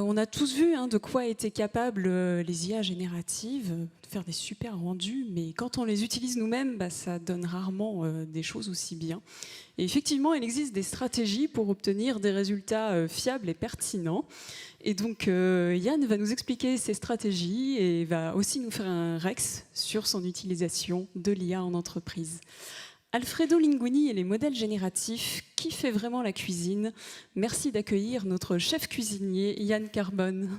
On a tous vu de quoi étaient capables les IA génératives, de faire des super rendus, mais quand on les utilise nous-mêmes, ça donne rarement des choses aussi bien. Et effectivement, il existe des stratégies pour obtenir des résultats fiables et pertinents. Et donc, Yann va nous expliquer ces stratégies et va aussi nous faire un Rex sur son utilisation de l'IA en entreprise. Alfredo Linguini et les modèles génératifs, qui fait vraiment la cuisine? Merci d'accueillir notre chef cuisinier, Yann Carbone.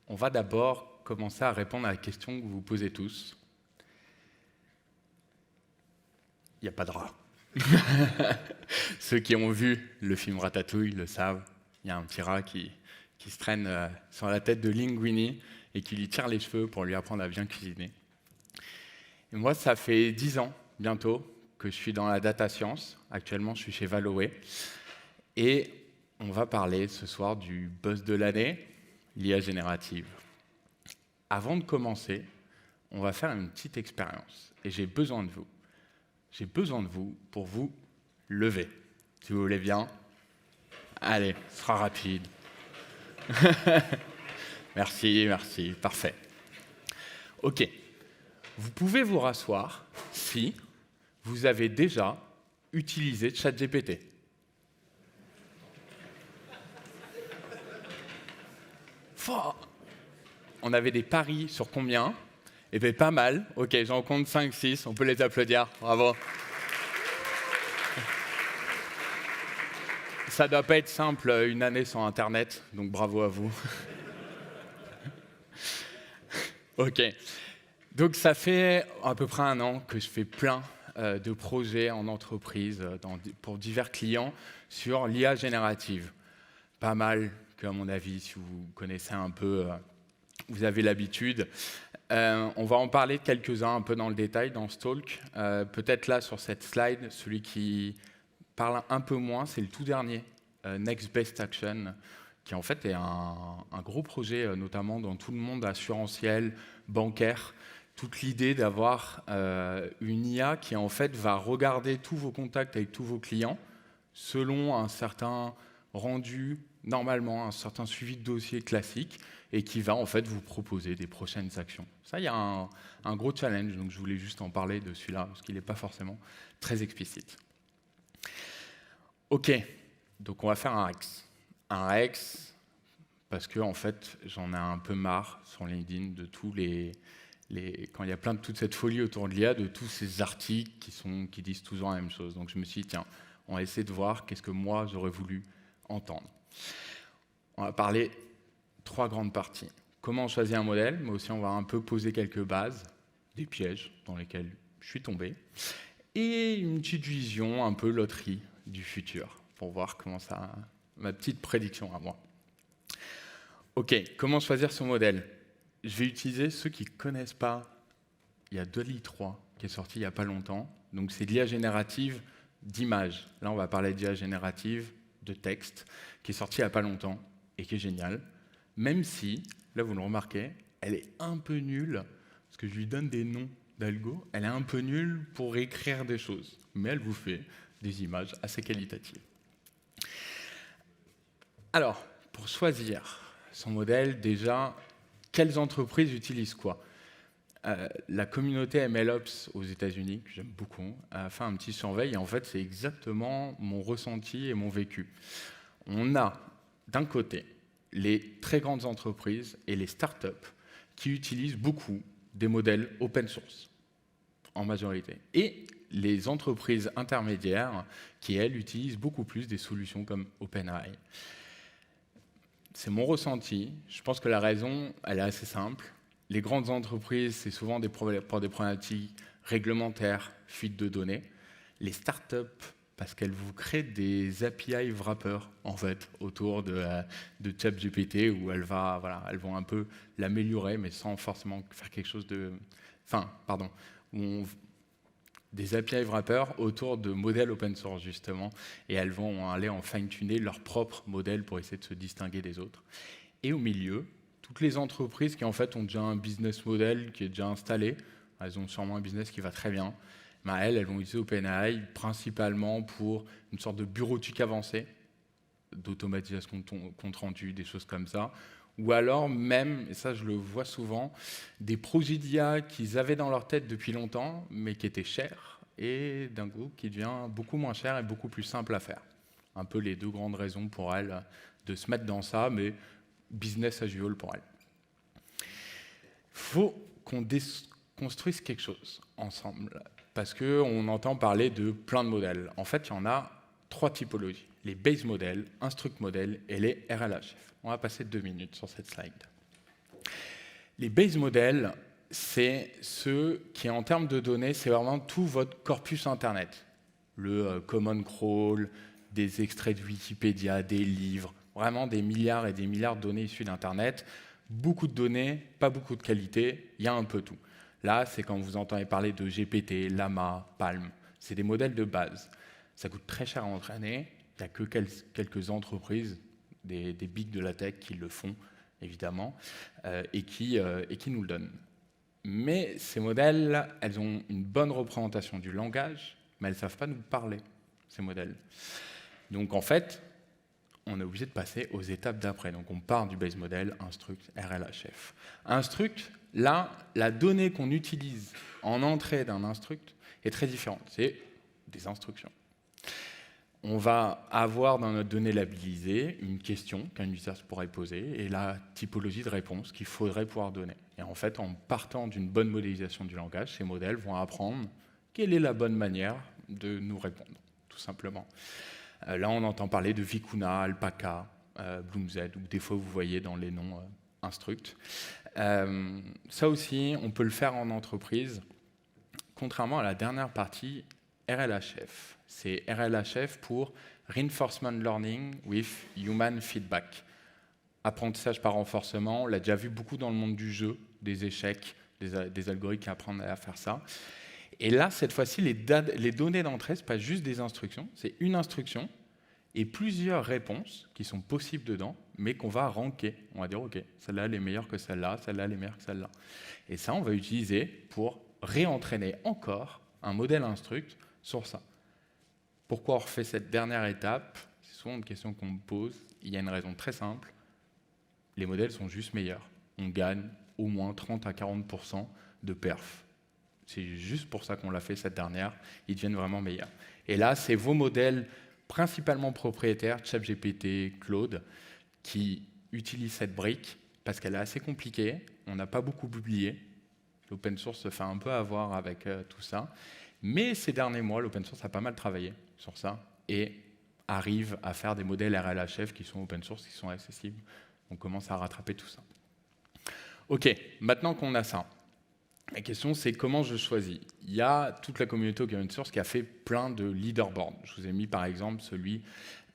On va d'abord commencer à répondre à la question que vous vous posez tous. Il n'y a pas de rat. Ceux qui ont vu le film Ratatouille le savent. Il y a un petit rat qui se traîne sur la tête de Linguini et qui lui tire les cheveux pour lui apprendre à bien cuisiner. Et moi, ça fait 10 ans, bientôt, que je suis dans la data science. Actuellement, je suis chez Valoé. Et on va parler ce soir du buzz de l'année, l'IA générative. Avant de commencer, on va faire une petite expérience. Et j'ai besoin de vous. J'ai besoin de vous pour vous lever. Si vous voulez bien. Allez, ce sera rapide. Merci, merci, parfait. Ok, vous pouvez vous rasseoir si vous avez déjà utilisé ChatGPT. On avait des paris sur combien? Eh bien, pas mal. Ok, j'en compte 5, 6, on peut les applaudir, bravo. Ça doit pas être simple, une année sans Internet, donc bravo à vous. Ok, donc ça fait à peu près 1 an que je fais plein de projets en entreprise pour divers clients sur l'IA générative. Pas mal que, à mon avis, si vous connaissez un peu, vous avez l'habitude. On va en parler de quelques-uns un peu dans le détail dans ce talk. Peut-être là, sur cette slide, celui qui parle un peu moins, c'est le tout dernier, Next Best Action, qui en fait est un gros projet, notamment dans tout le monde assurantiel, bancaire. Toute l'idée d'avoir une IA qui en fait va regarder tous vos contacts avec tous vos clients selon un certain rendu, normalement un certain suivi de dossier classique, et qui va en fait vous proposer des prochaines actions. Ça, il y a un gros challenge, donc je voulais juste en parler de celui-là, parce qu'il n'est pas forcément très explicite. Ok, donc on va faire un Rex. Un Rex, parce que en fait, j'en ai un peu marre sur LinkedIn de tous quand il y a plein de toute cette folie autour de l'IA, de tous ces articles qui disent toujours la même chose. Donc je me suis dit, tiens, on va essayer de voir qu'est-ce que moi j'aurais voulu entendre. On va parler 3 grandes parties. Comment choisir un modèle, mais aussi on va un peu poser quelques bases, des pièges dans lesquels je suis tombé, et une petite vision un peu loterie du futur, pour voir comment ça, ma petite prédiction à moi. Ok, comment choisir son modèle? Je vais utiliser ceux qui ne connaissent pas. Il y a DALL-E 3 qui est sorti il n'y a pas longtemps. Donc c'est de l'IA générative d'images. Là, on va parler d'IA générative de texte, qui est sorti il n'y a pas longtemps et qui est génial. Même si, là vous le remarquez, elle est un peu nulle, parce que je lui donne des noms d'algo, elle est un peu nulle pour écrire des choses, mais elle vous fait des images assez qualitatives. Alors, pour choisir son modèle, déjà, quelles entreprises utilisent quoi? La communauté MLOps aux États-Unis, que j'aime beaucoup, a fait un petit surveil, et en fait, c'est exactement mon ressenti et mon vécu. On a, d'un côté, les très grandes entreprises et les startups qui utilisent beaucoup des modèles open source, en majorité. Et les entreprises intermédiaires qui, elles, utilisent beaucoup plus des solutions comme OpenAI. C'est mon ressenti. Je pense que la raison, elle est assez simple. Les grandes entreprises, c'est souvent pour des problématiques réglementaires, fuite de données. Les startups, parce qu'elles vous créent des API wrappers, en fait, autour de ChatGPT, où elles vont un peu l'améliorer, mais sans forcément faire quelque chose de... des API wrappers autour de modèles open source, justement, et elles vont aller en fine-tuner leur propre modèle pour essayer de se distinguer des autres. Et au milieu, toutes les entreprises qui, en fait, ont déjà un business model qui est déjà installé, elles ont sûrement un business qui va très bien, elles vont utiliser OpenAI principalement pour une sorte de bureautique avancée, d'automatisation de compte rendu, des choses comme ça. Ou alors même, et ça je le vois souvent, des projets d'IA qu'ils avaient dans leur tête depuis longtemps, mais qui étaient chers, et d'un coup qui devient beaucoup moins cher et beaucoup plus simple à faire. Un peu les deux grandes raisons pour elles de se mettre dans ça, mais business as usual pour elles. Il faut qu'on construise quelque chose ensemble, parce qu'on entend parler de plein de modèles. En fait, il y en a 3 typologies. Les base models, instruct models et les RLHF. On va passer 2 minutes sur cette slide. Les base models, c'est ceux qui, en termes de données, c'est vraiment tout votre corpus Internet. Le Common Crawl, des extraits de Wikipédia, des livres, vraiment des milliards et des milliards de données issues d'Internet. Beaucoup de données, pas beaucoup de qualité, il y a un peu tout. Là, c'est quand vous entendez parler de GPT, Llama, Palm. C'est des modèles de base. Ça coûte très cher à entraîner. Il n'y a que quelques entreprises, des bigs de la tech qui le font, évidemment, et qui nous le donnent. Mais ces modèles, elles ont une bonne représentation du langage, mais elles ne savent pas nous parler, ces modèles. Donc en fait, on est obligé de passer aux étapes d'après. Donc on part du base model, instruct, RLHF. Instruct, là, la donnée qu'on utilise en entrée d'un instruct est très différente. C'est des instructions. On va avoir dans notre donnée labellisée une question qu'un utilisateur pourrait poser et la typologie de réponse qu'il faudrait pouvoir donner. Et en fait, en partant d'une bonne modélisation du langage, ces modèles vont apprendre quelle est la bonne manière de nous répondre, tout simplement. Là, on entend parler de Vicuna, Alpaca, BloomZ, ou des fois vous voyez dans les noms instruct. Ça aussi, on peut le faire en entreprise, contrairement à la dernière partie, RLHF. C'est RLHF pour Reinforcement Learning with Human Feedback. Apprentissage par renforcement, on l'a déjà vu beaucoup dans le monde du jeu, des échecs, des algorithmes qui apprennent à faire ça. Et là, cette fois-ci, les données d'entrée, ce n'est pas juste des instructions, c'est une instruction et plusieurs réponses qui sont possibles dedans, mais qu'on va ranker. On va dire, OK, celle-là, elle est meilleure que celle-là, celle-là, elle est meilleure que celle-là. Et ça, on va utiliser pour réentraîner encore un modèle instruct sur ça. Pourquoi on refait cette dernière étape? C'est souvent une question qu'on me pose. Il y a une raison très simple. Les modèles sont juste meilleurs. On gagne au moins 30 à 40% de perf. C'est juste pour ça qu'on l'a fait cette dernière. Ils deviennent vraiment meilleurs. Et là, c'est vos modèles principalement propriétaires, ChatGPT, Claude, qui utilisent cette brique parce qu'elle est assez compliquée. On n'a pas beaucoup publié. L'open source se fait un peu avoir avec tout ça. Mais ces derniers mois, l'open source a pas mal travaillé sur ça et arrive à faire des modèles RLHF qui sont open source, qui sont accessibles. On commence à rattraper tout ça. OK, maintenant qu'on a ça, la question, c'est comment je choisis. Il y a toute la communauté open source qui a fait plein de leaderboards. Je vous ai mis par exemple celui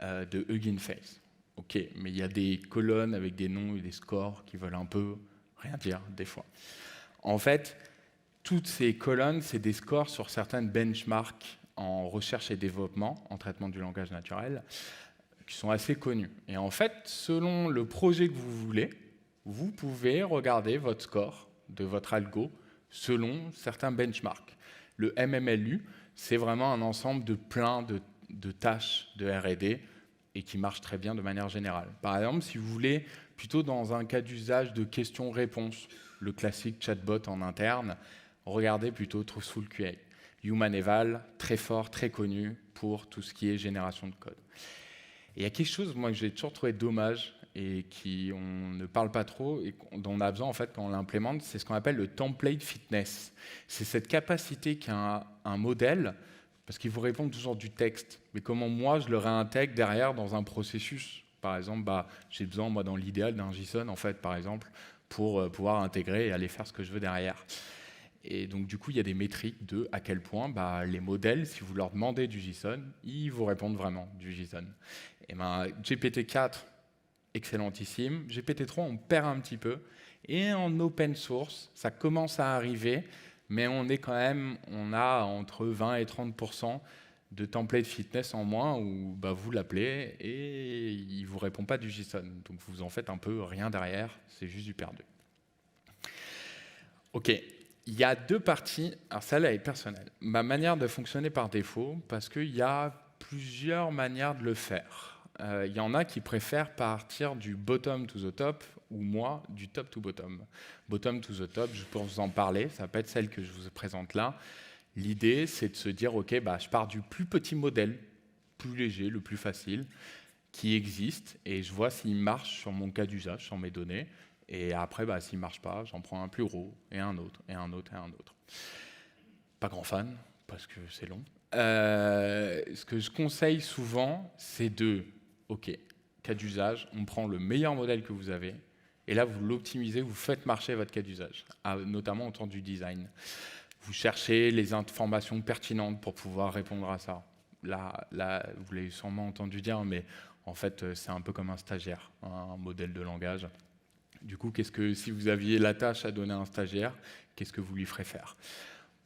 de Hugging Face. OK, mais il y a des colonnes avec des noms et des scores qui veulent un peu rien dire des fois. En fait, toutes ces colonnes, c'est des scores sur certaines benchmarks en recherche et développement, en traitement du langage naturel, qui sont assez connus. Et en fait, selon le projet que vous voulez, vous pouvez regarder votre score de votre algo selon certains benchmarks. Le MMLU, c'est vraiment un ensemble de plein de tâches de R&D et qui marche très bien de manière générale. Par exemple, si vous voulez, plutôt dans un cas d'usage de questions-réponses, le classique chatbot en interne, regardez plutôt Truthful QA. HumanEval, très fort, très connu pour tout ce qui est génération de code. Et il y a quelque chose, moi, que j'ai toujours trouvé dommage et on ne parle pas trop et dont on a besoin en fait quand on l'implémente, c'est ce qu'on appelle le template fitness. C'est cette capacité qu'a un modèle, parce qu'il vous répond toujours du texte, mais comment moi je le réintègre derrière dans un processus. Par exemple, j'ai besoin, moi, dans l'idéal d'un JSON, en fait, par exemple, pour pouvoir intégrer et aller faire ce que je veux derrière. Et donc, du coup, il y a des métriques de à quel point les modèles, si vous leur demandez du JSON, ils vous répondent vraiment du JSON. Et GPT-4, excellentissime. GPT-3, on perd un petit peu. Et en open source, ça commence à arriver, mais on a entre 20 et 30% de template fitness en moins où vous l'appelez et il ne vous répond pas du JSON. Donc, vous en faites un peu rien derrière, c'est juste du perdu. OK. il y a deux parties. Alors celle-là est personnelle. Ma manière de fonctionner par défaut, parce qu'il y a plusieurs manières de le faire. Il y en a qui préfèrent partir du bottom to the top, ou moi, du top to bottom. Bottom to the top, je peux vous en parler, ça peut être celle que je vous présente là. L'idée, c'est de se dire, OK, je pars du plus petit modèle, plus léger, le plus facile, qui existe, et je vois s'il marche sur mon cas d'usage, sur mes données. Et après, s'il ne marche pas, j'en prends un plus gros, et un autre, et un autre, et un autre. Pas grand fan, parce que c'est long. Ce que je conseille souvent, c'est OK, cas d'usage, on prend le meilleur modèle que vous avez, et là, vous l'optimisez, vous faites marcher votre cas d'usage, notamment autour du design. Vous cherchez les informations pertinentes pour pouvoir répondre à ça. Là, vous l'avez sûrement entendu dire, mais en fait, c'est un peu comme un stagiaire, un modèle de langage. Du coup, si vous aviez la tâche à donner à un stagiaire, qu'est-ce que vous lui ferez faire?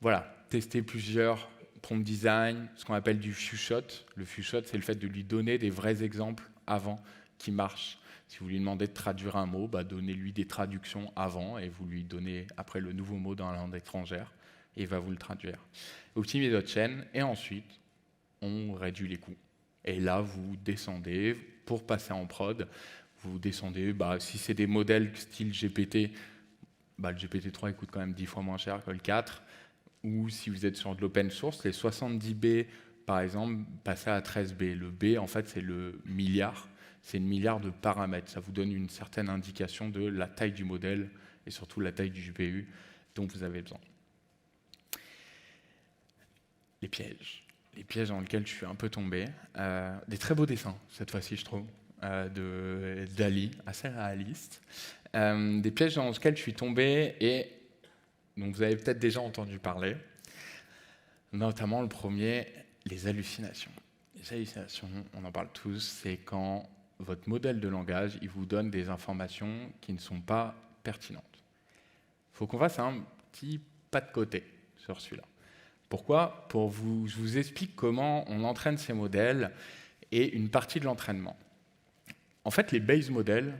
Voilà, tester plusieurs prompt design, ce qu'on appelle du few shot. Le few shot, c'est le fait de lui donner des vrais exemples avant qui marchent. Si vous lui demandez de traduire un mot, donnez-lui des traductions avant et vous lui donnez après le nouveau mot dans la langue étrangère et il va vous le traduire. Optimisez votre chaîne et ensuite, on réduit les coûts. Et là, vous descendez pour passer en prod. Vous descendez, si c'est des modèles style GPT, le GPT-3 il coûte quand même 10 fois moins cher que le 4. Ou si vous êtes sur de l'open source, les 70B, par exemple, passez à 13B. Le B, en fait, c'est le milliard. C'est une milliard de paramètres. Ça vous donne une certaine indication de la taille du modèle et surtout la taille du GPU dont vous avez besoin. Les pièges. Les pièges dans lesquels je suis un peu tombé. Des très beaux dessins, cette fois-ci, je trouve, de Dali, assez réalistes. Des pièges dans lesquels je suis tombé et dont vous avez peut-être déjà entendu parler. Notamment le premier, les hallucinations. Les hallucinations, on en parle tous, c'est quand votre modèle de langage, il vous donne des informations qui ne sont pas pertinentes. Il faut qu'on fasse un petit pas de côté sur celui-là. Pourquoi? Je vous explique comment on entraîne ces modèles et une partie de l'entraînement. En fait, les base models,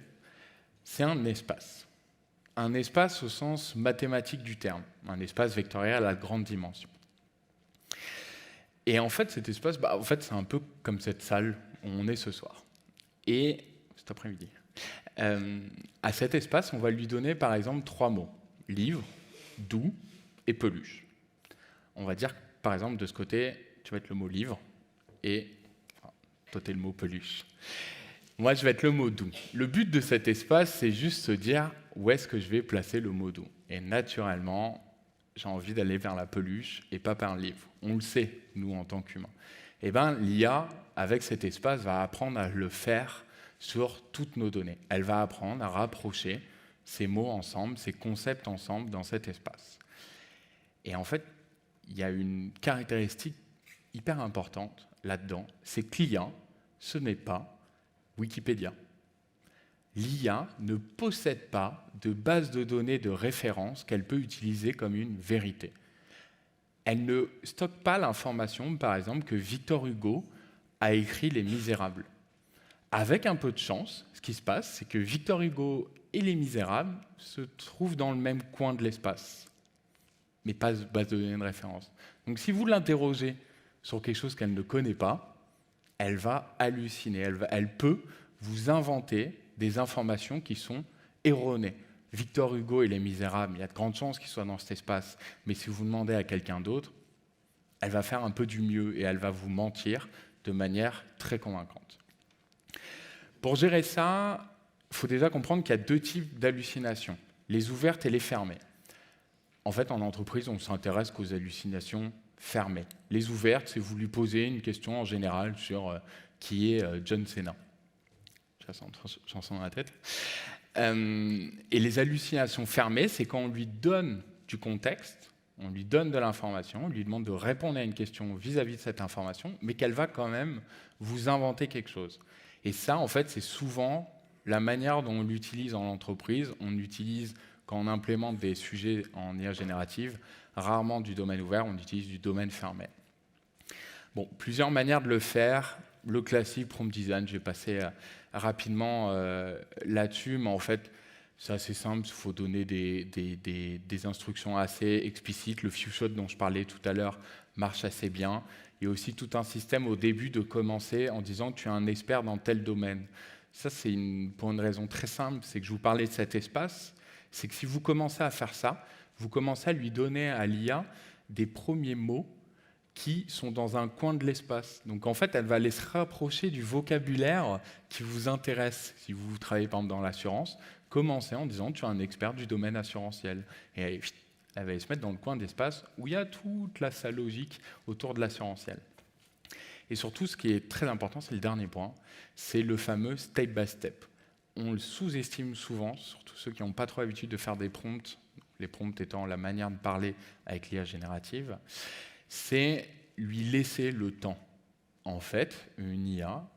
c'est un espace. Un espace au sens mathématique du terme, un espace vectoriel à grande dimension. Et en fait, cet espace, c'est un peu comme cette salle où on est ce soir. Et cet après-midi. À cet espace, on va lui donner par exemple 3 mots. Livre, doux et peluche. On va dire, par exemple, de ce côté, tu vas être le mot livre et toi, tu es le mot peluche. Moi, je vais être le mot doux. Le but de cet espace, c'est juste se dire où est-ce que je vais placer le mot doux. Et naturellement, j'ai envie d'aller vers la peluche et pas vers le livre. On le sait, nous, en tant qu'humains. Eh bien, l'IA, avec cet espace, va apprendre à le faire sur toutes nos données. Elle va apprendre à rapprocher ces mots ensemble, ces concepts ensemble dans cet espace. Et en fait, il y a une caractéristique hyper importante là-dedans, c'est que l'IA, ce n'est pas Wikipédia. L'IA ne possède pas de base de données de référence qu'elle peut utiliser comme une vérité. Elle ne stocke pas l'information, par exemple, que Victor Hugo a écrit Les Misérables. Avec un peu de chance, ce qui se passe, c'est que Victor Hugo et Les Misérables se trouvent dans le même coin de l'espace, mais pas de base de données de référence. Donc si vous l'interrogez sur quelque chose qu'elle ne connaît pas, elle va halluciner, elle peut vous inventer des informations qui sont erronées. Victor Hugo et Les Misérables, il y a de grandes chances qu'ils soient dans cet espace, mais si vous demandez à quelqu'un d'autre, elle va faire un peu du mieux et elle va vous mentir de manière très convaincante. Pour gérer ça, il faut déjà comprendre qu'il y a 2 types d'hallucinations, les ouvertes et les fermées. En fait, en entreprise, on ne s'intéresse qu'aux hallucinations fermées. Les ouvertes, c'est vous lui posez une question en général sur qui est John Cena. J'ai ça en chanson dans la tête. Et les hallucinations fermées, c'est quand on lui donne du contexte, on lui donne de l'information, on lui demande de répondre à une question vis-à-vis de cette information, mais qu'elle va quand même vous inventer quelque chose. Et ça, en fait, c'est souvent la manière dont on l'utilise en entreprise. On l'utilise quand on implémente des sujets en IA générative, rarement du domaine ouvert, on utilise du domaine fermé. Bon, plusieurs manières de le faire. Le classique prompt design, je vais passer rapidement là-dessus, mais en fait, C'est assez simple, il faut donner des instructions assez explicites. Le few shot dont je parlais tout à l'heure marche assez bien. Il y a aussi tout un système au début de commencer en disant que tu es un expert dans tel domaine. Ça, c'est pour une raison très simple, c'est que je vous parlais de cet espace, c'est que si vous commencez à faire ça, vous commencez à lui donner à l'IA des premiers mots qui sont dans un coin de l'espace. Donc en fait, elle va aller se rapprocher du vocabulaire qui vous intéresse. Si vous travaillez par exemple dans l'assurance, commencez en disant tu es un expert du domaine assurantiel. Et elle va se mettre dans le coin d'espace où il y a toute sa logique autour de l'assurantiel. Et surtout, ce qui est très important, c'est le dernier point, c'est le fameux step by step. On le sous-estime souvent, surtout ceux qui n'ont pas trop l'habitude de faire des prompts, les prompts étant la manière de parler avec l'IA générative, c'est lui laisser le temps. En fait, une IA,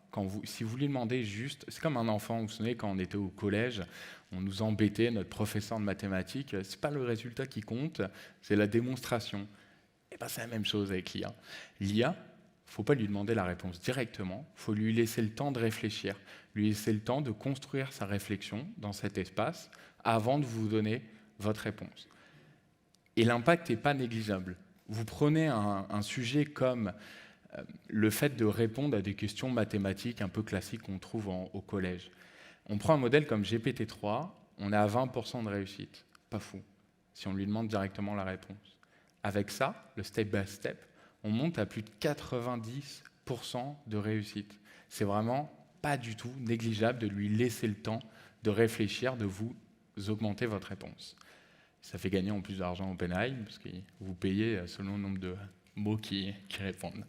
si vous lui demandez juste, c'est comme un enfant, vous vous souvenez, quand on était au collège, on nous embêtait, notre professeur de mathématiques, c'est pas le résultat qui compte, c'est la démonstration. Et ben c'est la même chose avec l'IA. L'IA, il ne faut pas lui demander la réponse directement, il faut lui laisser le temps de réfléchir, lui laisser le temps de construire sa réflexion dans cet espace avant de vous donner votre réponse. Et l'impact n'est pas négligeable. Vous prenez un sujet comme le fait de répondre à des questions mathématiques un peu classiques qu'on trouve au collège. On prend un modèle comme GPT-3, on est à 20% de réussite. Pas fou, si on lui demande directement la réponse. Avec ça, le step by step, on monte à plus de 90% de réussite. C'est vraiment pas du tout négligeable de lui laisser le temps de réfléchir, de vous augmenter votre réponse. Ça fait gagner en plus d'argent au OpenAI, parce que vous payez selon le nombre de mots qui répondent.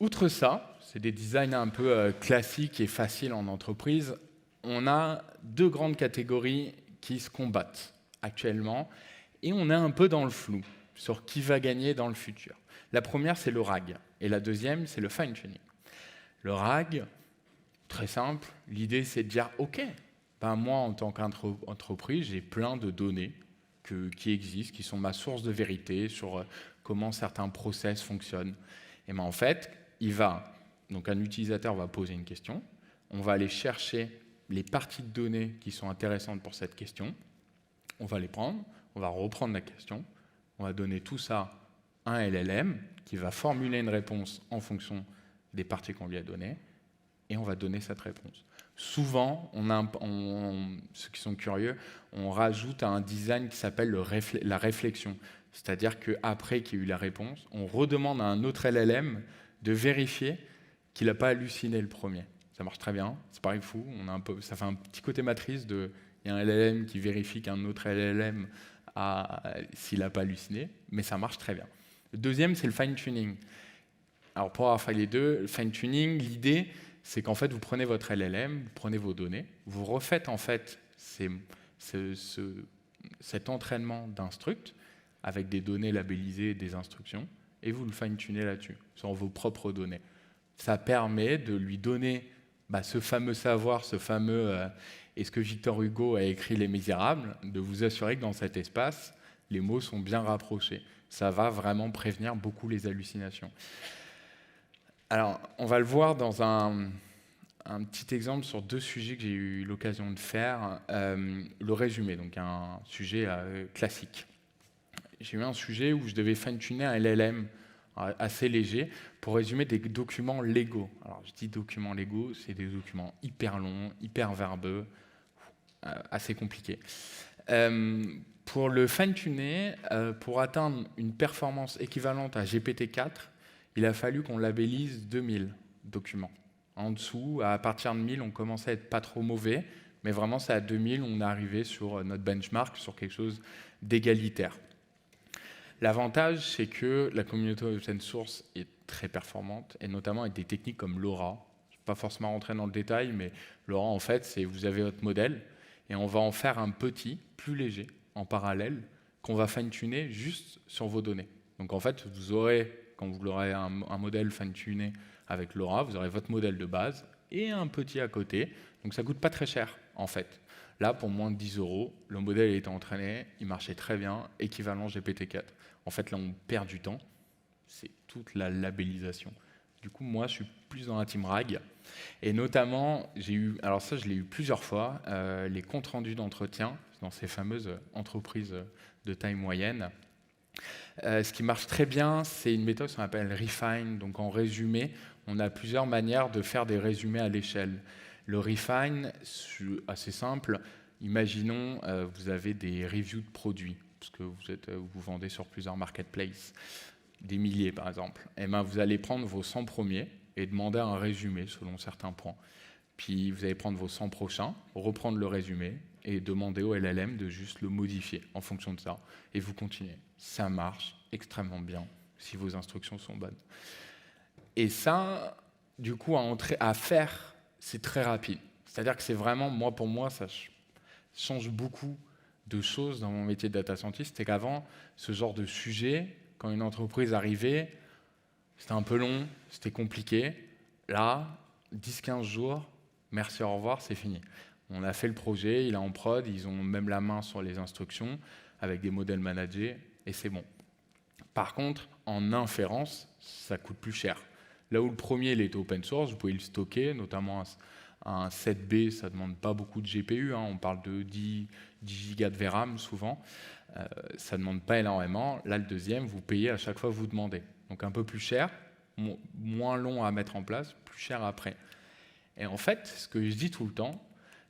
Outre ça, c'est des designs un peu classiques et faciles en entreprise. On a deux grandes catégories qui se combattent actuellement, et on est un peu dans le flou sur qui va gagner dans le futur. La première, c'est le RAG, et la deuxième, c'est le fine-tuning. Le RAG, très simple, l'idée c'est de dire « Ok, moi en tant qu'entreprise, j'ai plein de données qui existent, qui sont ma source de vérité sur comment certains process fonctionnent. » Et en fait, donc un utilisateur va poser une question, on va aller chercher les parties de données qui sont intéressantes pour cette question, on va les prendre, on va reprendre la question, on va donner tout ça à un LLM qui va formuler une réponse en fonction des parties qu'on lui a données, et on va donner cette réponse. Souvent, ceux qui sont curieux, on rajoute un design qui s'appelle la réflexion. C'est-à-dire qu'après qu'il y ait eu la réponse, on redemande à un autre LLM de vérifier qu'il n'a pas halluciné le premier. Ça marche très bien, c'est pareil fou, ça fait un petit côté matrice il y a un LLM qui vérifie qu'un autre LLM s'il n'a pas halluciné, mais ça marche très bien. Le deuxième, c'est le fine-tuning. Alors pour avoir fait les deux, le fine-tuning, l'idée, c'est qu'en fait, vous prenez votre LLM, vous prenez vos données, vous refaites en fait cet entraînement d'instruct avec des données labellisées, des instructions, et vous le fine-tunez là-dessus, sur vos propres données. Ça permet de lui donner ce fameux savoir, est-ce que Victor Hugo a écrit Les Misérables, de vous assurer que dans cet espace, les mots sont bien rapprochés. Ça va vraiment prévenir beaucoup les hallucinations. Alors, on va le voir dans un petit exemple sur deux sujets que j'ai eu l'occasion de faire. Le résumé, donc un sujet classique. J'ai eu un sujet où je devais fine-tuner un LLM assez léger pour résumer des documents légaux. Alors, je dis documents légaux, c'est des documents hyper longs, hyper verbeux, assez compliqués. Pour le fine-tuner, pour atteindre une performance équivalente à GPT-4, il a fallu qu'on labellise 2000 documents. En dessous, à partir de 1000, on commençait à être pas trop mauvais, mais vraiment, c'est à 2000, on est arrivé sur notre benchmark, sur quelque chose d'égalitaire. L'avantage, c'est que la communauté open source est très performante, et notamment avec des techniques comme LoRa. Je ne vais pas forcément rentrer dans le détail, mais LoRa, en fait, c'est vous avez votre modèle, et on va en faire un petit, plus léger, en parallèle, qu'on va fine-tuner juste sur vos données. Donc en fait, quand vous aurez un modèle fine-tuné avec LoRa, vous aurez votre modèle de base et un petit à côté. Donc ça ne coûte pas très cher, en fait. Là, pour moins de 10 €, le modèle était entraîné, il marchait très bien, équivalent GPT-4. En fait, là, on perd du temps. C'est toute la labellisation. Du coup, moi, je suis plus dans la team RAG. Et notamment, alors ça, je l'ai eu plusieurs fois, les comptes rendus d'entretien dans ces fameuses entreprises de taille moyenne. Ce qui marche très bien, c'est une méthode qu'on appelle Refine. Donc en résumé, on a plusieurs manières de faire des résumés à l'échelle. Le Refine, c'est assez simple. Imaginons, vous avez des reviews de produits, parce que vous vendez sur plusieurs marketplaces, des milliers par exemple. Et ben, vous allez prendre vos 100 premiers et demander un résumé selon certains points. Puis vous allez prendre vos 100 prochains, reprendre le résumé et demander au LLM de juste le modifier en fonction de ça. Et vous continuez. Ça marche extrêmement bien si vos instructions sont bonnes. Et ça, du coup, à faire, c'est très rapide. C'est-à-dire que c'est vraiment, pour moi, ça change beaucoup de choses dans mon métier de data scientist. C'est qu'avant, ce genre de sujet, quand une entreprise arrivait, c'était un peu long, c'était compliqué. Là, 10-15 jours, merci, au revoir, c'est fini. On a fait le projet, il est en prod, ils ont même la main sur les instructions avec des modèles managés et c'est bon. Par contre, en inférence, ça coûte plus cher. Là où le premier il était open source, vous pouvez le stocker, notamment un 7B, ça ne demande pas beaucoup de GPU, on parle de 10 gigas de VRAM souvent, ça ne demande pas énormément. Là, le deuxième, vous payez à chaque fois que vous demandez. Donc un peu plus cher, moins long à mettre en place, plus cher après. Et en fait, ce que je dis tout le temps,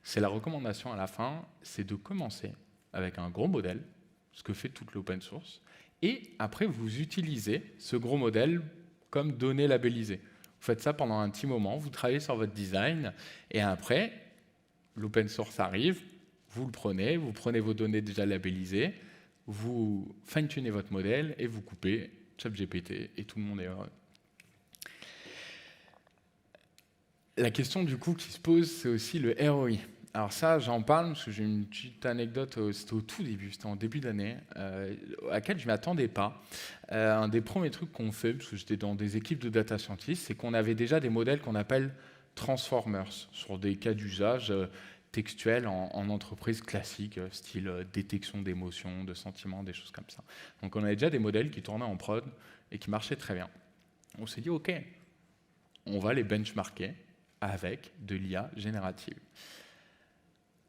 c'est la recommandation à la fin, c'est de commencer avec un gros modèle, ce que fait toute l'open source, et après vous utilisez ce gros modèle comme données labellisées. Vous faites ça pendant un petit moment, vous travaillez sur votre design, et après, l'open source arrive, vous prenez vos données déjà labellisées, vous fine-tunez votre modèle, et vous coupez ChatGPT, et tout le monde est heureux. La question du coup qui se pose, c'est aussi le ROI. Alors ça, j'en parle parce que j'ai une petite anecdote, c'était au tout début, c'était en début d'année, à laquelle je ne m'attendais pas. Un des premiers trucs qu'on fait, parce que j'étais dans des équipes de data scientists, c'est qu'on avait déjà des modèles qu'on appelle transformers, sur des cas d'usage textuels en entreprise classique, style détection d'émotions, de sentiments, des choses comme ça. Donc on avait déjà des modèles qui tournaient en prod et qui marchaient très bien. On s'est dit, OK, on va les benchmarker avec de l'IA générative.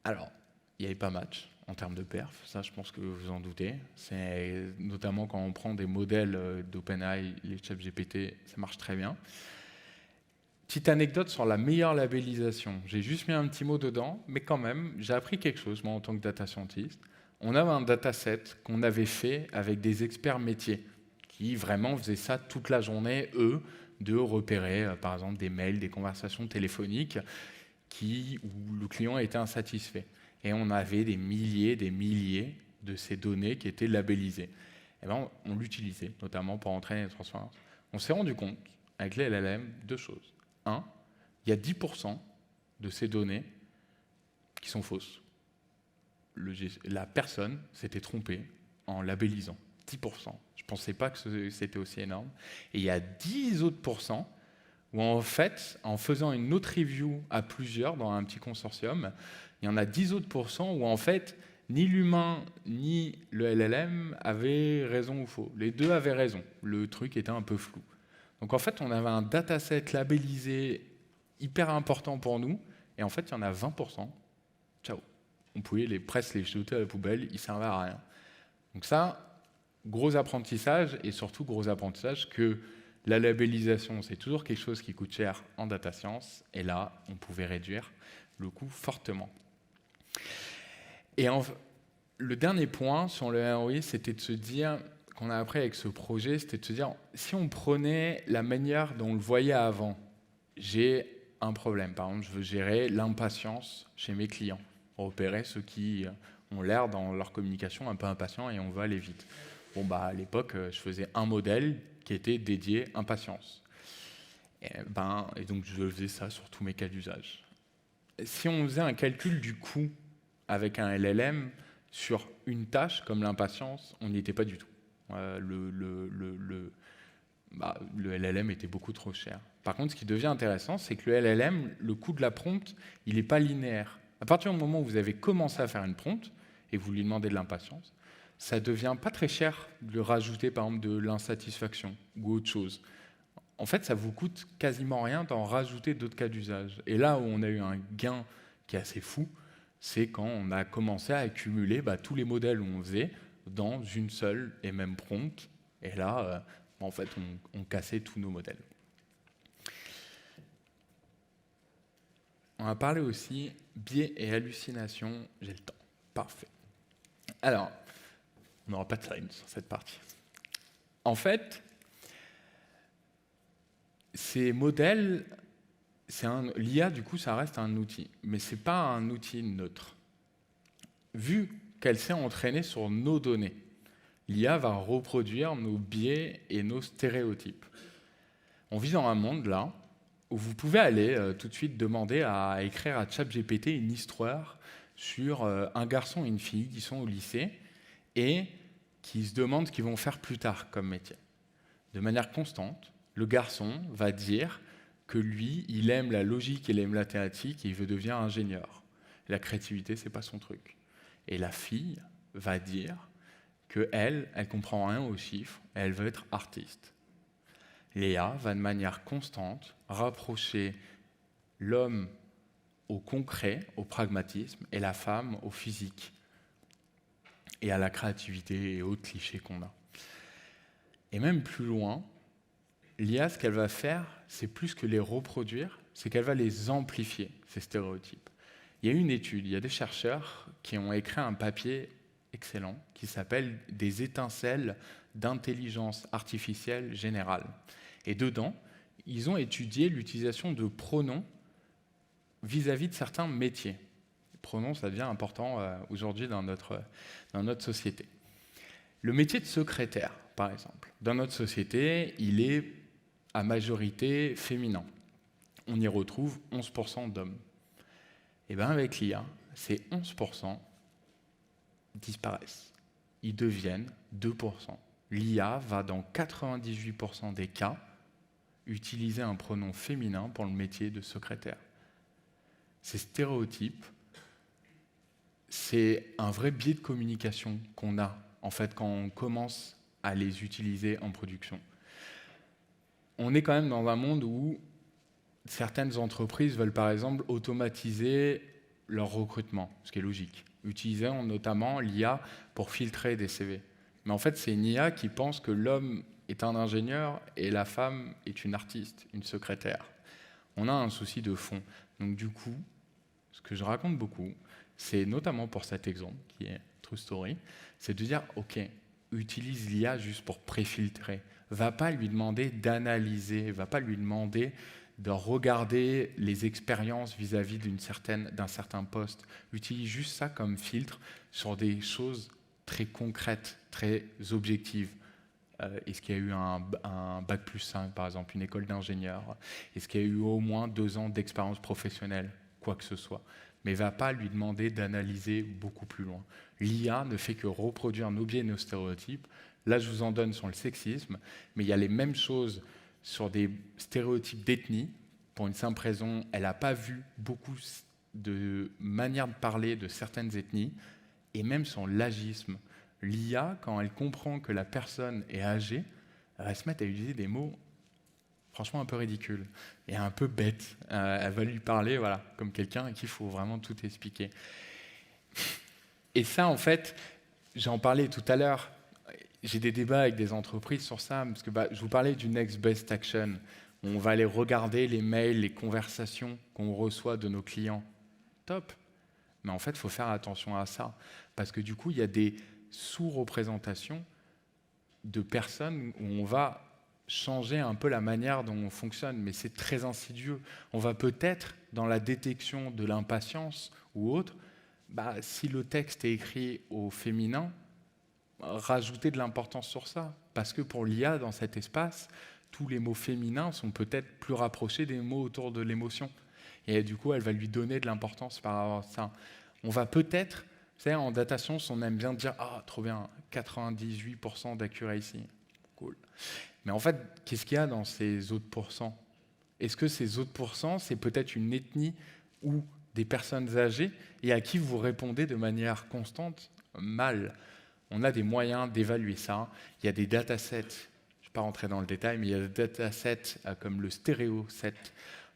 Alors, il n'y avait pas match en termes de perf, ça je pense que vous en doutez. C'est notamment quand on prend des modèles d'OpenAI, les ChatGPT, ça marche très bien. Petite anecdote sur la meilleure labellisation. J'ai juste mis un petit mot dedans, mais quand même, j'ai appris quelque chose, moi, en tant que data scientist. On avait un dataset qu'on avait fait avec des experts métiers qui vraiment faisaient ça toute la journée, eux, de repérer, par exemple, des mails, des conversations téléphoniques où le client était insatisfait. Et on avait des milliers de ces données qui étaient labellisées. Et ben, on l'utilisait, notamment pour entraîner les transformers. On s'est rendu compte, avec les LLM, deux choses. Un, il y a 10% de ces données qui sont fausses. La personne s'était trompée en labellisant. 10%. Je ne pensais pas que c'était aussi énorme. Et il y a 10 autres pourcents où en fait, en faisant une autre review à plusieurs dans un petit consortium, il y en a 10 autres pourcents où en fait, ni l'humain ni le LLM avaient raison ou faux. Les deux avaient raison. Le truc était un peu flou. Donc en fait, on avait un dataset labellisé hyper important pour nous, et en fait, il y en a 20%. Ciao. On pouvait presque les jeter à la poubelle, ils ne servaient à rien. Donc ça, gros apprentissage, et surtout gros apprentissage que la labellisation, c'est toujours quelque chose qui coûte cher en data science, et là, on pouvait réduire le coût fortement. Et le dernier point sur le ROI, c'était de se dire, qu'on a appris avec ce projet, c'était de se dire, si on prenait la manière dont on le voyait avant, j'ai un problème. Par exemple, je veux gérer l'impatience chez mes clients, repérer ceux qui ont l'air dans leur communication un peu impatients et on veut aller vite. Bon, à l'époque, je faisais un modèle qui était dédié impatience. Et donc, je faisais ça sur tous mes cas d'usage. Si on faisait un calcul du coût avec un LLM sur une tâche comme l'impatience, on n'y était pas du tout. Le LLM était beaucoup trop cher. Par contre, ce qui devient intéressant, c'est que le LLM, le coût de la prompt, il n'est pas linéaire. À partir du moment où vous avez commencé à faire une prompt et vous lui demandez de l'impatience, ça ne devient pas très cher de rajouter par exemple de l'insatisfaction ou autre chose. en fait, ça vous coûte quasiment rien d'en rajouter d'autres cas d'usage. Et là où on a eu un gain qui est assez fou, c'est quand on a commencé à accumuler tous les modèles où on faisait dans une seule et même prompt. Et là, en fait, on cassait tous nos modèles. On va parler aussi biais et hallucinations. J'ai le temps. Parfait. Alors, on n'aura pas de slide sur cette partie. En fait, ces modèles, l'IA, du coup, ça reste un outil. Mais ce n'est pas un outil neutre. Vu qu'elle s'est entraînée sur nos données, l'IA va reproduire nos biais et nos stéréotypes. On vit dans un monde, là, où vous pouvez aller tout de suite demander à écrire à ChatGPT une histoire sur un garçon et une fille qui sont au lycée et qui se demandent ce qu'ils vont faire plus tard comme métier. De manière constante, le garçon va dire que lui, il aime la logique, il aime la mathématique et il veut devenir ingénieur. La créativité, c'est pas son truc. Et la fille va dire qu'elle, elle comprend rien aux chiffres, elle veut être artiste. Léa va de manière constante rapprocher l'homme au concret, au pragmatisme, et la femme au physique, et à la créativité et autres clichés qu'on a. Et même plus loin, l'IA, ce qu'elle va faire, c'est plus que les reproduire, c'est qu'elle va les amplifier, ces stéréotypes. Il y a une étude, il y a des chercheurs qui ont écrit un papier excellent qui s'appelle « Des étincelles d'intelligence artificielle générale ». Et dedans, ils ont étudié l'utilisation de pronoms vis-à-vis de certains métiers. Les pronoms, ça devient important aujourd'hui dans notre société. Le métier de secrétaire, par exemple, dans notre société, il est à majorité féminin. On y retrouve 11% d'hommes. Et bien avec l'IA, ces 11% disparaissent. Ils deviennent 2%. L'IA va, dans 98% des cas, utiliser un pronom féminin pour le métier de secrétaire. Ces stéréotypes, c'est un vrai biais de communication qu'on a, en fait, quand on commence à les utiliser en production. On est quand même dans un monde où certaines entreprises veulent, par exemple, automatiser leur recrutement, ce qui est logique, utilisant notamment l'IA pour filtrer des CV. Mais en fait, c'est une IA qui pense que l'homme est un ingénieur et la femme est une artiste, une secrétaire. On a un souci de fond. Donc du coup, ce que je raconte beaucoup, c'est notamment pour cet exemple, qui est True Story, c'est de dire, OK, utilise l'IA juste pour préfiltrer. Va pas lui demander d'analyser, va pas lui demander de regarder les expériences vis-à-vis d'un certain poste. Utilise juste ça comme filtre sur des choses très concrètes, très objectives. Est-ce qu'il y a eu un bac plus 5, par exemple, une école d'ingénieur? Est-ce qu'il y a eu au moins 2 ans d'expérience professionnelle? Quoi que ce soit. Mais ne va pas lui demander d'analyser beaucoup plus loin. L'IA ne fait que reproduire nos biais et nos stéréotypes. Là, je vous en donne sur le sexisme, mais il y a les mêmes choses sur des stéréotypes d'ethnie. Pour une simple raison, elle n'a pas vu beaucoup de manières de parler de certaines ethnies, et même sur l'agisme. L'IA, quand elle comprend que la personne est âgée, elle va se mettre à utiliser des mots franchement un peu ridicules et un peu bêtes. Elle va lui parler comme quelqu'un à qui il faut vraiment tout expliquer. Et ça, en fait, j'en parlais tout à l'heure, j'ai des débats avec des entreprises sur ça, parce que je vous parlais du Next Best Action. On va aller regarder les mails, les conversations qu'on reçoit de nos clients. Top. Mais en fait, il faut faire attention à ça, parce que du coup, il y a des sous-représentations de personnes où on va changer un peu la manière dont on fonctionne, mais c'est très insidieux. On va peut-être, dans la détection de l'impatience ou autre, si le texte est écrit au féminin, rajouter de l'importance sur ça. Parce que pour l'IA, dans cet espace, tous les mots féminins sont peut-être plus rapprochés des mots autour de l'émotion. Et du coup, elle va lui donner de l'importance par rapport à ça. On va peut-être, vous savez, en data science, on aime bien dire « Ah, trop bien, 98% d'accuracy. Cool. » Mais en fait, qu'est-ce qu'il y a dans ces autres pourcents? Est-ce que ces autres pourcents, c'est peut-être une ethnie ou des personnes âgées et à qui vous répondez de manière constante? Mal. On a des moyens d'évaluer ça. Il y a des datasets. vais pas rentrer dans le détail, mais il y a des datasets comme le StereoSet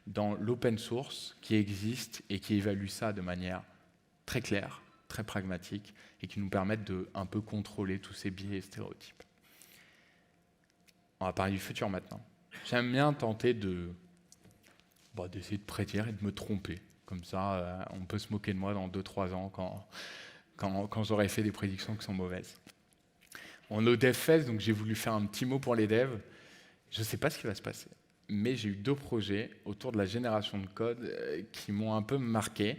dans l'open source qui existe et qui évalue ça de manière très claire, très pragmatique, et qui nous permettent de un peu contrôler tous ces biais et stéréotypes. On va parler du futur maintenant. J'aime bien tenter d'essayer de prédire et de me tromper. Comme ça, on peut se moquer de moi dans 2-3 ans quand j'aurai fait des prédictions qui sont mauvaises. On est au DevFest, donc j'ai voulu faire un petit mot pour les devs. Je ne sais pas ce qui va se passer, mais j'ai eu 2 projets autour de la génération de code qui m'ont un peu marqué.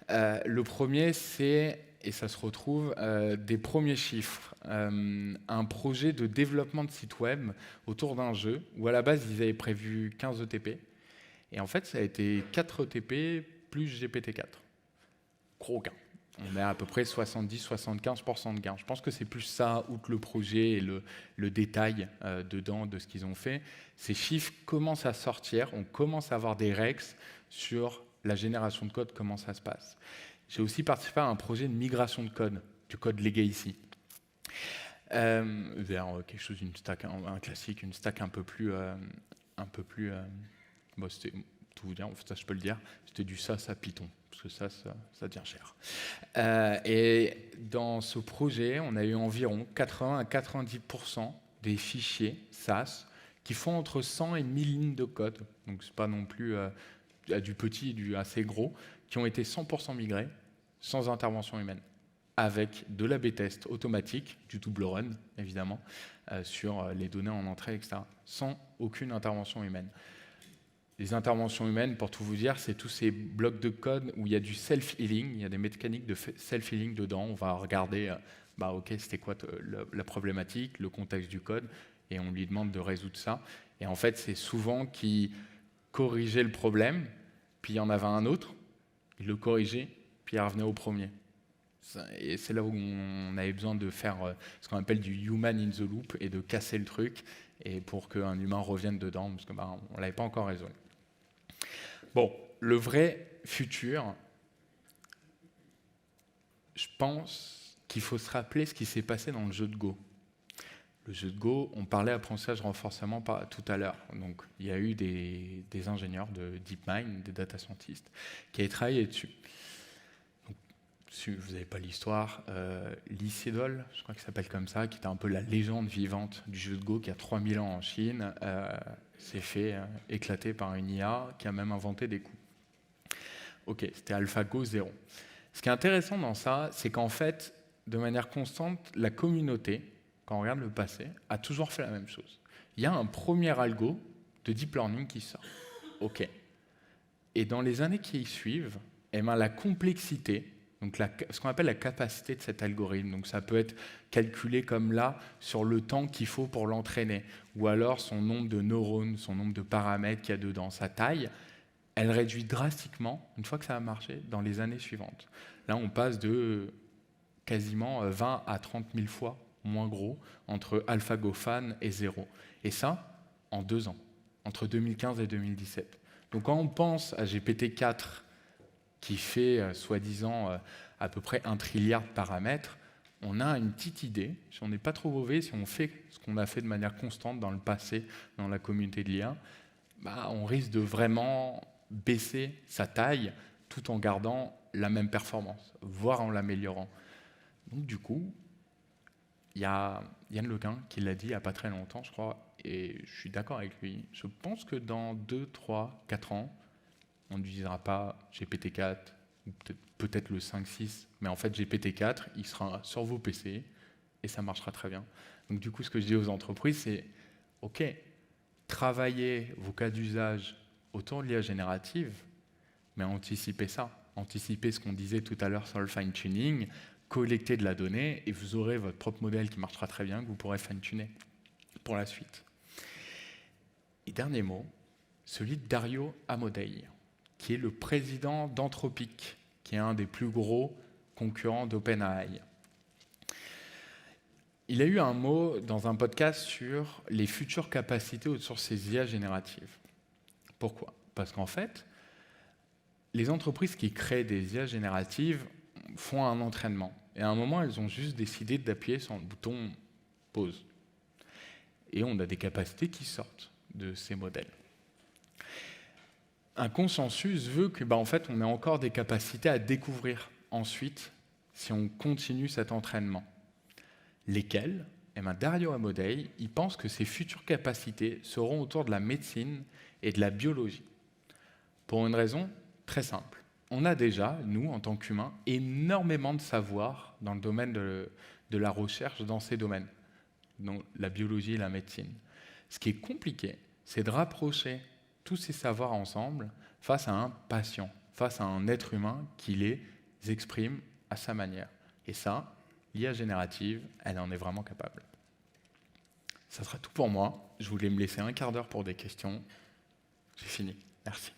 Le premier, c'est, et ça se retrouve, des premiers chiffres. Un projet de développement de site web autour d'un jeu, où à la base, ils avaient prévu 15 ETP. Et en fait, ça a été 4 ETP plus GPT-4. Gros gain. On est à peu près 70-75% de gain. Je pense que c'est plus ça, outre le projet et le détail dedans de ce qu'ils ont fait. Ces chiffres commencent à sortir, on commence à avoir des règles sur la génération de code, comment ça se passe. J'ai aussi participé à un projet de migration de code, du code legacy, vers quelque chose, une stack, un classique, une stack un peu plus bon, c'était, tout vous dire, ça je peux le dire, c'était du SAS à Python, parce que ça devient cher. Et dans ce projet, on a eu environ 80 à 90% des fichiers SAS qui font entre 100 et 1000 lignes de code, donc c'est pas non plus du petit, du assez gros, qui ont été 100% migrés, sans intervention humaine, avec de l'A/B test automatique, du double run, évidemment, sur les données en entrée, etc., sans aucune intervention humaine. Les interventions humaines, pour tout vous dire, c'est tous ces blocs de code où il y a du self-healing, il y a des mécaniques de self-healing dedans. On va regarder, ok, c'était quoi la problématique, le contexte du code, et on lui demande de résoudre ça. Et en fait, c'est souvent qu'il corrigeait le problème, puis il y en avait un autre, il le corrigeait, puis il revenait au premier. Et c'est là où on avait besoin de faire ce qu'on appelle du human in the loop et de casser le truc, et pour qu'un humain revienne dedans, parce qu'on ne l'avait pas encore résolu. Bon, le vrai futur, je pense qu'il faut se rappeler ce qui s'est passé dans le jeu de Go. Le jeu de Go, on parlait apprentissage renforcement tout à l'heure. Donc, il y a eu des ingénieurs de DeepMind, des data scientists, qui avaient travaillé dessus. Donc, si vous n'avez pas l'histoire, Lee Sedol, je crois qu'il s'appelle comme ça, qui était un peu la légende vivante du jeu de Go, qui a 3000 ans en Chine, s'est fait éclater par une IA qui a même inventé des coups. Ok, c'était AlphaGo 0. Ce qui est intéressant dans ça, c'est qu'en fait, de manière constante, la communauté, quand on regarde le passé, a toujours fait la même chose. Il y a un premier algo de deep learning qui sort. Ok. Et dans les années qui suivent, la complexité, donc ce qu'on appelle la capacité de cet algorithme, donc ça peut être calculé comme là sur le temps qu'il faut pour l'entraîner, ou alors son nombre de neurones, son nombre de paramètres qu'il y a dedans, sa taille, elle réduit drastiquement, une fois que ça a marché, dans les années suivantes. Là, on passe de quasiment 20 à 30 000 fois moins gros entre AlphaGo Fan et 0. Et ça, en 2 ans, entre 2015 et 2017. Donc quand on pense à GPT-4, qui fait, soi-disant, à peu près 1 trilliard de paramètres, on a une petite idée, si on n'est pas trop mauvais, si on fait ce qu'on a fait de manière constante dans le passé, dans la communauté de l'IA, on risque de vraiment baisser sa taille tout en gardant la même performance, voire en l'améliorant. Donc du coup, il y a Yann Lequin qui l'a dit il n'y a pas très longtemps, je crois, et je suis d'accord avec lui. Je pense que dans 2, 3, 4 ans, on n'utilisera pas GPT-4, ou peut-être le 5, 6, mais en fait GPT-4, il sera sur vos PC et ça marchera très bien. Donc du coup, ce que je dis aux entreprises, c'est OK, travaillez vos cas d'usage autour de l'IA générative, mais anticipez ça. Anticipez ce qu'on disait tout à l'heure sur le fine-tuning, collectez de la donnée et vous aurez votre propre modèle qui marchera très bien, que vous pourrez fine-tuner pour la suite. Et dernier mot, celui de Dario Amodei, qui est le président d'Anthropic, qui est un des plus gros concurrents d'OpenAI. Il a eu un mot dans un podcast sur les futures capacités autour de ces IA génératives. Pourquoi ? Parce qu'en fait, les entreprises qui créent des IA génératives font un entraînement. Et à un moment, elles ont juste décidé d'appuyer sur le bouton « pause ». et on a des capacités qui sortent de ces modèles. Un consensus veut que, en fait, on ait encore des capacités à découvrir ensuite si on continue cet entraînement. Lesquelles? Dario Amodei, il pense que ces futures capacités seront autour de la médecine et de la biologie. Pour une raison très simple. On a déjà, nous, en tant qu'humains, énormément de savoir dans le domaine de la recherche dans ces domaines, donc la biologie et la médecine. Ce qui est compliqué, c'est de rapprocher tous ces savoirs ensemble face à un patient, face à un être humain qui les exprime à sa manière. Et ça, l'IA générative, elle en est vraiment capable. Ça sera tout pour moi. Je voulais me laisser un quart d'heure pour des questions. J'ai fini. Merci.